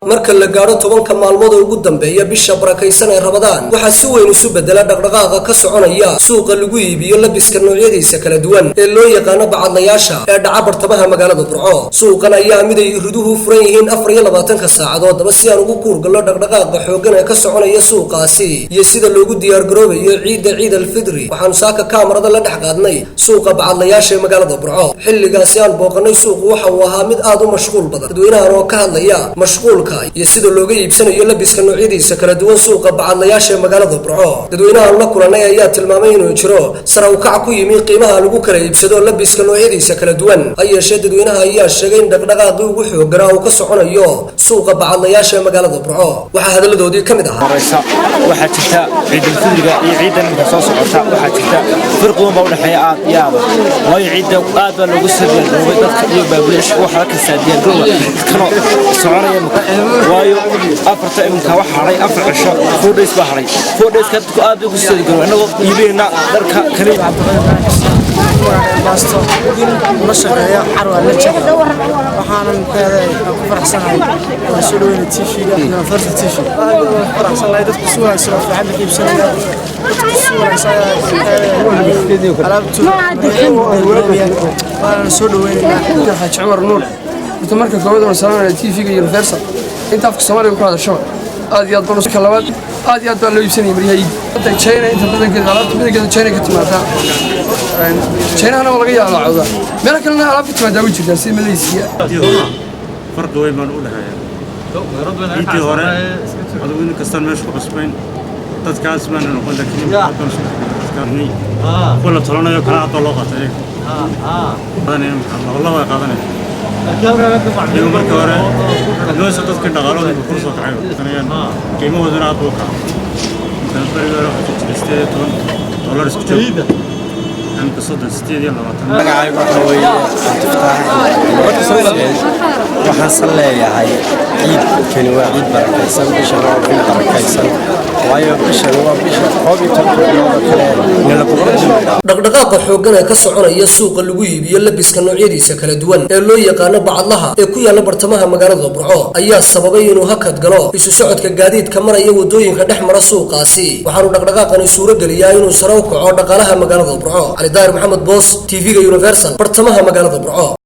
marka la gaaro 10 maalmood oo ugu dambeeya bisha barakaysan ee Ramadaan waxa si weyn isu bedela dhaqdhaqaaqa ka soconaya suuqa lagu iibiyo labiska noocyadiisa kala duwan ee loo yaqaan bacadlayaasha ee dhaca bartamaha magaalada Burco suuqan ayaa mid ay riduhu furan yihiin 24 saacadood si aan ugu kuurgalo dhaqdhaqaaqa xoogan ee ka soconaya suuqaasi iyo sida loogu diyaar garoobayo ciid al-fidri waxaan saaka kaamarada la dhex qaadnay suuqa bacadlayaasha ee magaalada Burco xilligaasi aan booqanay suuq waxa uu ahaa mid aad u mashquul badan dadweynaha oo ka hadlaya mashquulka iyo sida looga iibsanayo labiska noocyadiisa kala duwan suuqa bacadlayaasha ee magaalada Burco dadweynaha la kulanay ayaa tilmaamay inuu jiro sare u kac ku yimid qiimaha lagu kala iibsado labiska noocyadiisa kala duwan ayay dadweynaha ayaa sheegay in dhaqdhaqaaqi ugu xooggan uu ka soconayo suuqa bacadlayaasha ee magaalada Burco waxa hadaladoodii kamid ahaa waxa jirta ciid al-fidriga iyo ciidan ka soo socota waxa jirta farqi weyn u dhaxeeya aad yaaba way ciidan aad baa lagu sameeyay dadka iyo baabulish waxa ka saadiyay gooba kana soconaya waayo afarta imka waxa haray afar cisho 4 days baa haray 4 days ka aad ugu soo garo inagoo iibina dharka kale baasto ma shaqeeyo carwa la jecel waxaan ku faraxsanahay soo dhaweyn TV-ga iyo farta TV faraxsanahay dadku soo hayso fiican iibsanaya alaabtu waan soo dhaweynaa Jacfar Nuur inta marka koobad oo salaamay TV-ga iyo Universal inta afka Soomaaliga ku hadasho aad iyo aad baan ka labaad aad iyo aad baan loo iibsanayay mariyay China inta badankeeda alaabta badankeeda China ka timaada China أنا والله جاي على عوضة، ما لكن أنا أعرف كم داوي جدا سي ماليزيا. فرق وين ما نقولها يعني. إنتي هراء أدوين كستان مش بقسمين تذكار اسمه إنه نقول لك كلمة كارني. كل طلعنا يكره طلقة ترى. هذا والله ما قادنا. يوم الكورة لو سقط كنا غلط بفرصة تعيو. أنا يعني كيمو هذا أتوقع. تنفر يروح تستيتون دولار سكتشو. أنا قصة استديو لغة. أنا عايز أقول وحصل لي هاي عيد كانوا عيد بركيسان بشروا عيد بركيسان ويا بشروا قابي dhaqdhaqaaqa xoogan ee ka soconaya suuqa lagu iibiyo labiska noocyadiisa kala duwan ee loo yaqaan bacadlaha ee ku yaala bartamaha magaalada Burco ayaa sababay inuu hakad galo isu socodka gaadiidka maraya wadooyinka dhex mara suuqaasi waxaanu dhaqdhaqaaqani suuro geliyaa inuu sare u kaco dhaqaalaha magaalada Burco Ali Daahir Maxamed Boos TV-ga Universal bartamaha magaalada Burco